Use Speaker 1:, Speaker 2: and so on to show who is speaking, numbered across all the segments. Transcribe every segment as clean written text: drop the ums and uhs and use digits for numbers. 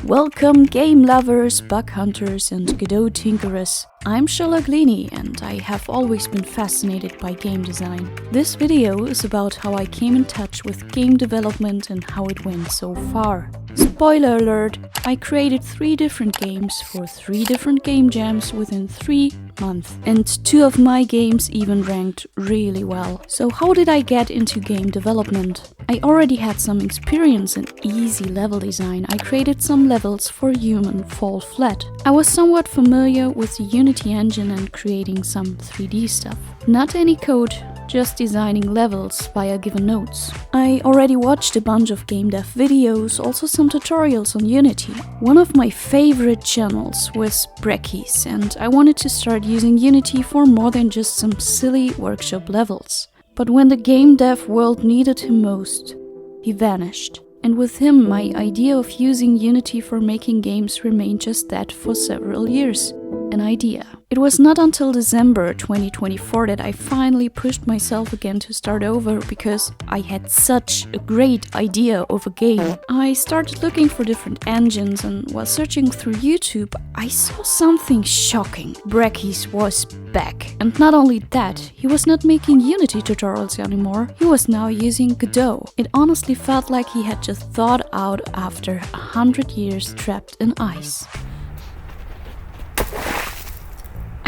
Speaker 1: Welcome game lovers, bug hunters and Godot tinkerers. I'm Sherlock and I have always been fascinated by game design. This video is about how I came in touch with game development and how it went so far. Spoiler alert, I created 3 different games for 3 different game jams within 3 months. And 2 of my games even ranked really well. So how did I get into game development? I already had some experience in easy level design. I created some levels for Human Fall Flat. I was somewhat familiar with the Unity engine and creating some 3D stuff. Not any code, just designing levels via given nodes. I already watched a bunch of game dev videos, also some tutorials on Unity. One of my favorite channels was Brecky's, and I wanted to start using Unity for more than just some silly workshop levels. But when the game dev world needed him most, he vanished. And with him, my idea of using Unity for making games remained just that for several years. An idea. It was not until December 2024 that I finally pushed myself again to start over because I had such a great idea of a game. I started looking for different engines, and while searching through YouTube, I saw something shocking. Brecky's was back. And not only that, he was not making Unity tutorials anymore, he was now using Godot. It honestly felt like he had just thawed out after 100 years trapped in ice.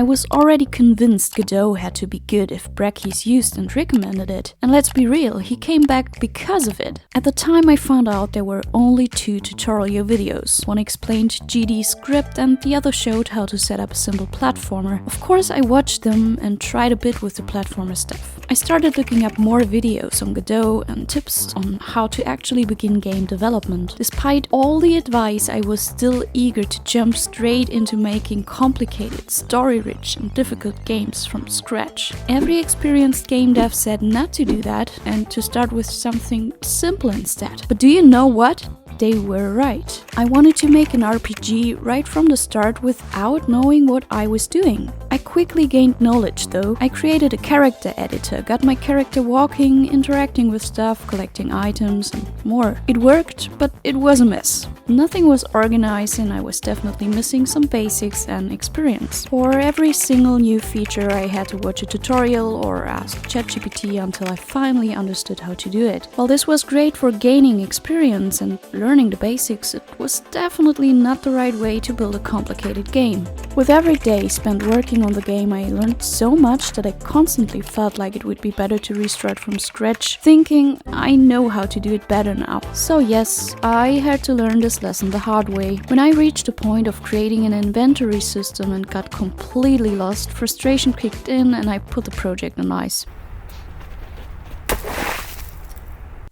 Speaker 1: I was already convinced Godot had to be good if Brecky's used and recommended it. And let's be real, he came back because of it. At the time I found out there were only 2 tutorial videos. One explained GD's script and the other showed how to set up a simple platformer. Of course I watched them and tried a bit with the platformer stuff. I started looking up more videos on Godot and tips on how to actually begin game development. Despite all the advice, I was still eager to jump straight into making complicated, story-rich and difficult games from scratch. Every experienced game dev said not to do that and to start with something simple instead. But do you know what? They were right. I wanted to make an RPG right from the start without knowing what I was doing. I quickly gained knowledge though. I created a character editor, got my character walking, interacting with stuff, collecting items and more. It worked, but it was a mess. Nothing was organized and I was definitely missing some basics and experience. For every single new feature I had to watch a tutorial or ask ChatGPT until I finally understood how to do it. While this was great for gaining experience and learning the basics, it was definitely not the right way to build a complicated game. With every day spent working on the game, I learned so much that I constantly felt like it would be better to restart from scratch, thinking I know how to do it better now. So yes, I had to learn this lesson the hard way. When I reached the point of creating an inventory system and got completely lost, frustration kicked in and I put the project on ice.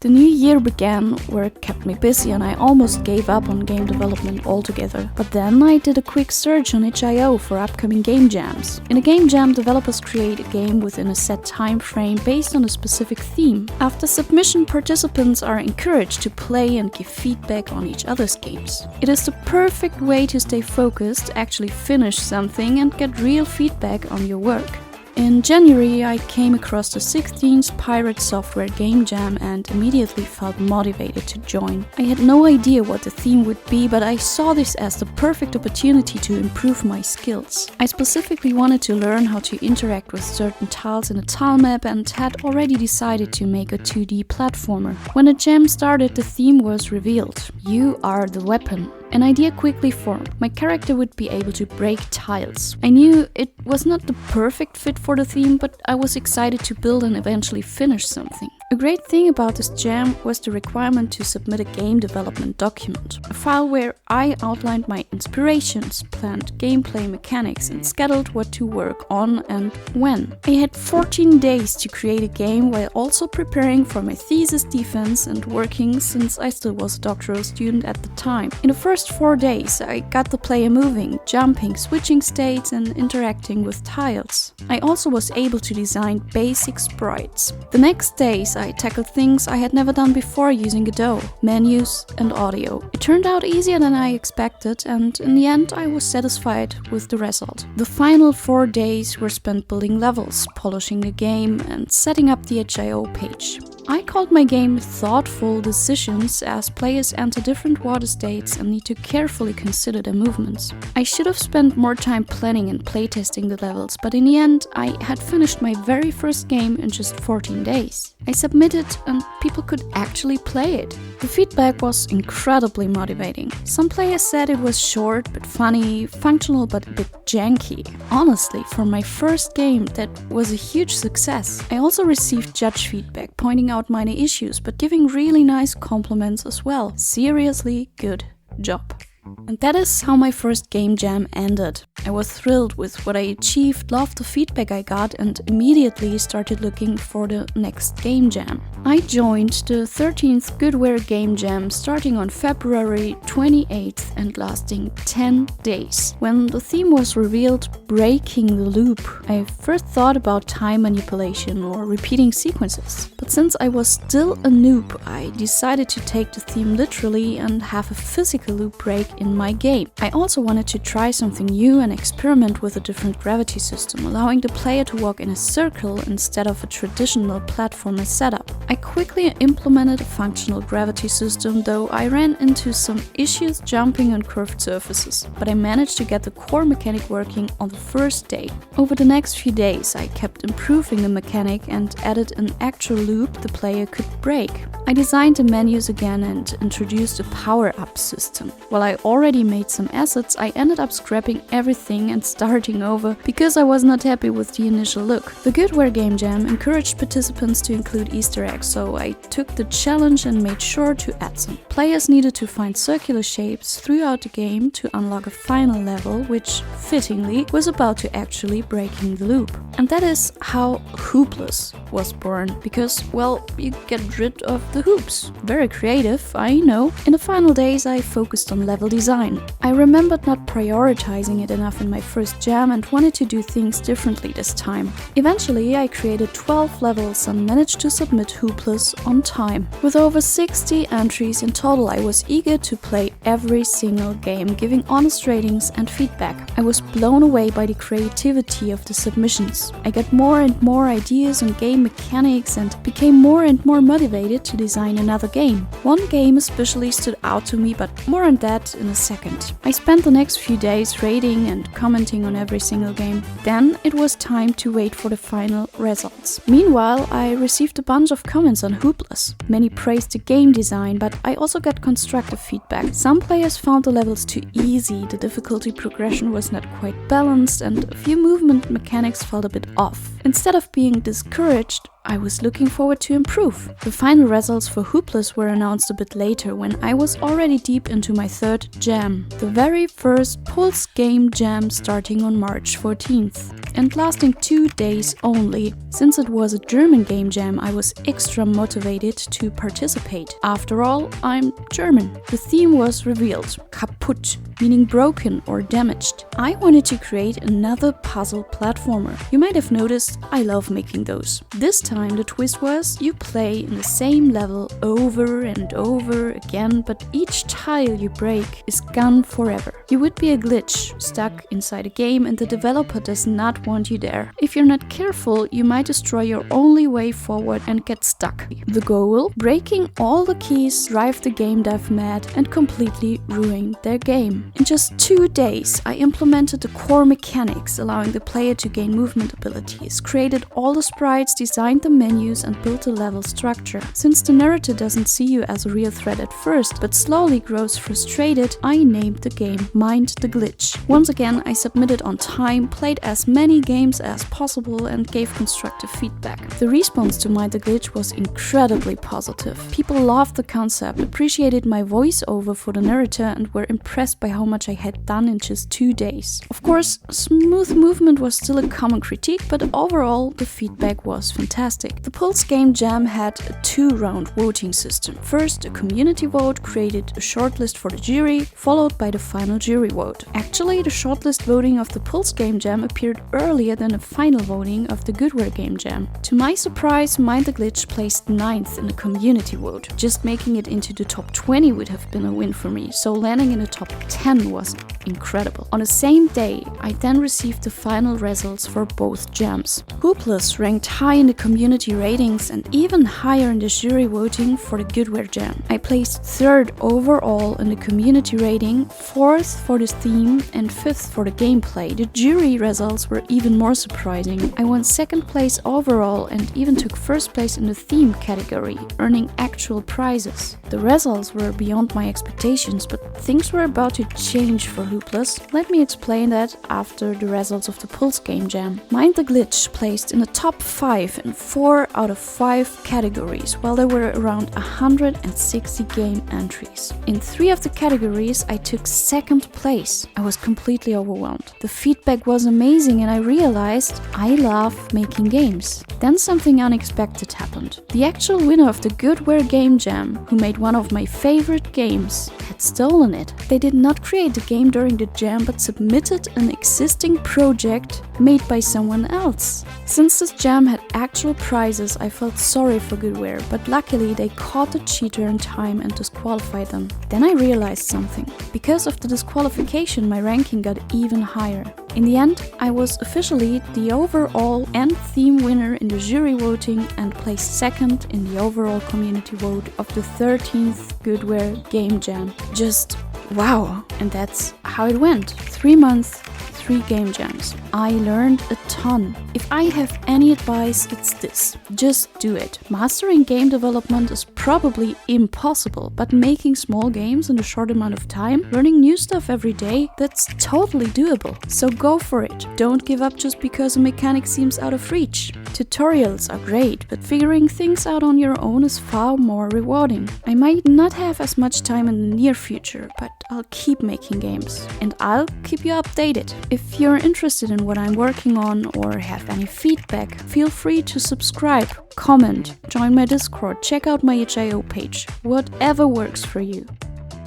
Speaker 1: The new year began, work kept me busy and I almost gave up on game development altogether. But then I did a quick search on itch.io for upcoming game jams. In a game jam, developers create a game within a set time frame based on a specific theme. After submission, participants are encouraged to play and give feedback on each other's games. It is the perfect way to stay focused, actually finish something and get real feedback on your work. In January, I came across the 16th Pirate Software Game Jam and immediately felt motivated to join. I had no idea what the theme would be, but I saw this as the perfect opportunity to improve my skills. I specifically wanted to learn how to interact with certain tiles in a tile map and had already decided to make a 2D platformer. When the jam started, the theme was revealed. You are the weapon. An idea quickly formed. My character would be able to break tiles. I knew it was not the perfect fit for the theme, but I was excited to build and eventually finish something. A great thing about this jam was the requirement to submit a game development document, a file where I outlined my inspirations, planned gameplay mechanics and scheduled what to work on and when. I had 14 days to create a game while also preparing for my thesis defense and working since I still was a doctoral student at the time. In the first 4 days I got the player moving, jumping, switching states and interacting with tiles. I also was able to design basic sprites. The next days days, I tackled things I had never done before using Godot, menus and audio. It turned out easier than I expected, and in the end I was satisfied with the result. The final 4 days were spent building levels, polishing the game, and setting up the HIO page. I called my game Thoughtful Decisions, as players enter different water states and need to carefully consider their movements. I should have spent more time planning and playtesting the levels, but in the end I had finished my very first game in just 14 days. I submitted and people could actually play it. The feedback was incredibly motivating. Some players said it was short but funny, functional but a bit janky. Honestly, for my first game, that was a huge success. I also received judge feedback pointing out minor issues but giving really nice compliments as well. Seriously good job. And that is how my first game jam ended. I was thrilled with what I achieved, loved the feedback I got, and immediately started looking for the next game jam. I joined the 13th GoedWare Game Jam starting on February 28th and lasting 10 days. When the theme was revealed, Breaking the Loop, I first thought about time manipulation or repeating sequences. But since I was still a noob, I decided to take the theme literally and have a physical loop break in my game. I also wanted to try something new and experiment with a different gravity system, allowing the player to walk in a circle instead of a traditional platformer setup. I quickly implemented a functional gravity system, though I ran into some issues jumping on curved surfaces, but I managed to get the core mechanic working on the first day. Over the next few days, I kept improving the mechanic and added an actual loop the player could break. I designed the menus again and introduced a power-up system. While I already made some assets, I ended up scrapping everything and starting over because I was not happy with the initial look. The GoedWare Game Jam encouraged participants to include Easter eggs, so I took the challenge and made sure to add some. Players needed to find circular shapes throughout the game to unlock a final level, which, fittingly, was about to actually breaking the loop. And that is how Hoopless was born, because, well, you get rid of the hoops. Very creative, I know. In the final days I focused on level design. I remembered not prioritizing it enough in my first jam and wanted to do things differently this time. Eventually I created 12 levels and managed to submit Hoopless on time. With over 60 entries in total, I was eager to play every single game, giving honest ratings and feedback. I was blown away by the creativity of the submissions. I got more and more ideas on game mechanics and became more and more motivated to design another game. One game especially stood out to me, but more on that in a second. I spent the next few days rating and commenting on every single game. Then it was time to wait for the final results. Meanwhile, I received a bunch of comments on Hoopless. Many praised the game design, but I also got constructive feedback. Some players found the levels too easy, the difficulty progression was not quite balanced, and a few movement mechanics felt a bit off. Instead of being discouraged, I was looking forward to improve. The final results for Hoopless were announced a bit later, when I was already deep into my third jam. The very first PULS Game Jam starting on March 14th and lasting 2 days only. Since it was a German game jam, I was extra motivated to participate. After all, I'm German. The theme was revealed, kaputt, meaning broken or damaged. I wanted to create another puzzle platformer. You might have noticed I love making those. This time the twist was you play in the same level over and over again, but each tile you break is gone forever. You would be a glitch, stuck inside a game, and the developer does not want you there. If you're not careful, you might destroy your only way forward and get stuck. The goal? Breaking all the keys, drive the game dev mad, and completely ruin their game. In just 2 days, I implemented the core mechanics, allowing the player to gain movement abilities, created all the sprites, designed the menus, and built the level structure. Since the narrator doesn't see you as a real threat at first, but slowly grows frustrated, I named the game Mind the Glitch. Once again, I submitted on time, played as many games as possible, and gave constructive feedback. The response to Mind the Glitch was incredibly positive. People loved the concept, appreciated my voiceover for the narrator, and were impressed by how much I had done in just 2 days. Of course, smooth movement was still a common critique, but overall the feedback was fantastic. The PULS Game Jam had a 2-round voting system. First, a community vote created a shortlist for the jury, followed by the final jury vote. Actually, the shortlist voting of the PULS Game Jam appeared earlier than the final voting of the GoedWare Game Jam. To my surprise, Mind the Glitch placed 9th in the community vote. Just making it into the top 20 would have been a win for me, so landing in the top 10 was incredible. On the same day, I then received the final results for both jams. PULS ranked high in the community ratings and even higher in the jury voting for the GoedWare Jam. I placed 3rd overall in the community rating, 4th for the theme and 5th for the gameplay. The jury results were even more surprising. I won 2nd place overall and even took 1st place in the theme category, earning actual prizes. The results were beyond my expectations, but things were about to change for PULS. Let me explain that after the results of the PULS Game Jam. Mind the Glitch placed in the top 5 in 4 out of 5 categories, while there were around 160 game entries. In 3 of the categories, I took 2nd place. I was completely overwhelmed. The feedback was amazing and I realized I love making games. Then something unexpected happened. The actual winner of the GoedWare Game Jam, who made one of my favorite games, had stolen it. They did not create the game during the jam, but submitted an existing project made by someone else. Since this jam had actual prizes, I felt sorry for GoedWare, but luckily they caught the cheater in time and disqualified them. Then I realized something. Because of the disqualification, my ranking got even higher. In the end, I was officially the overall and theme winner in the jury voting and placed 2nd in the overall community vote of the 13th GoedWare Game Jam. Just wow! And that's how it went. 3 months, 3 game jams. I learned a ton. If I have any advice, it's this. Just do it. Mastering game development is probably impossible, but making small games in a short amount of time, learning new stuff every day, that's totally doable. So go for it. Don't give up just because a mechanic seems out of reach. Tutorials are great, but figuring things out on your own is far more rewarding. I might not have as much time in the near future, but I'll keep making games. And I'll keep you updated. If you're interested in what I'm working on or have any feedback, feel free to subscribe, comment, join my Discord, check out my itch.io page, whatever works for you.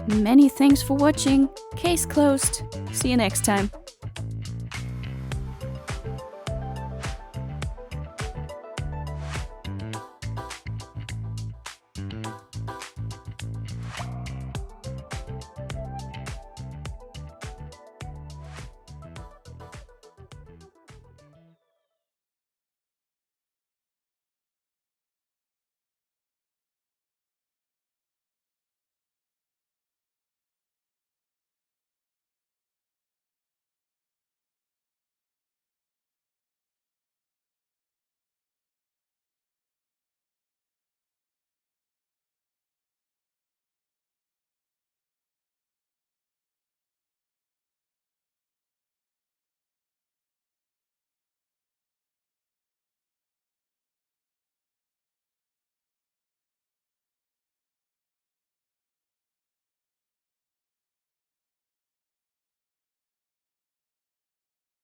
Speaker 1: Many thanks for watching. Case closed. See you next time.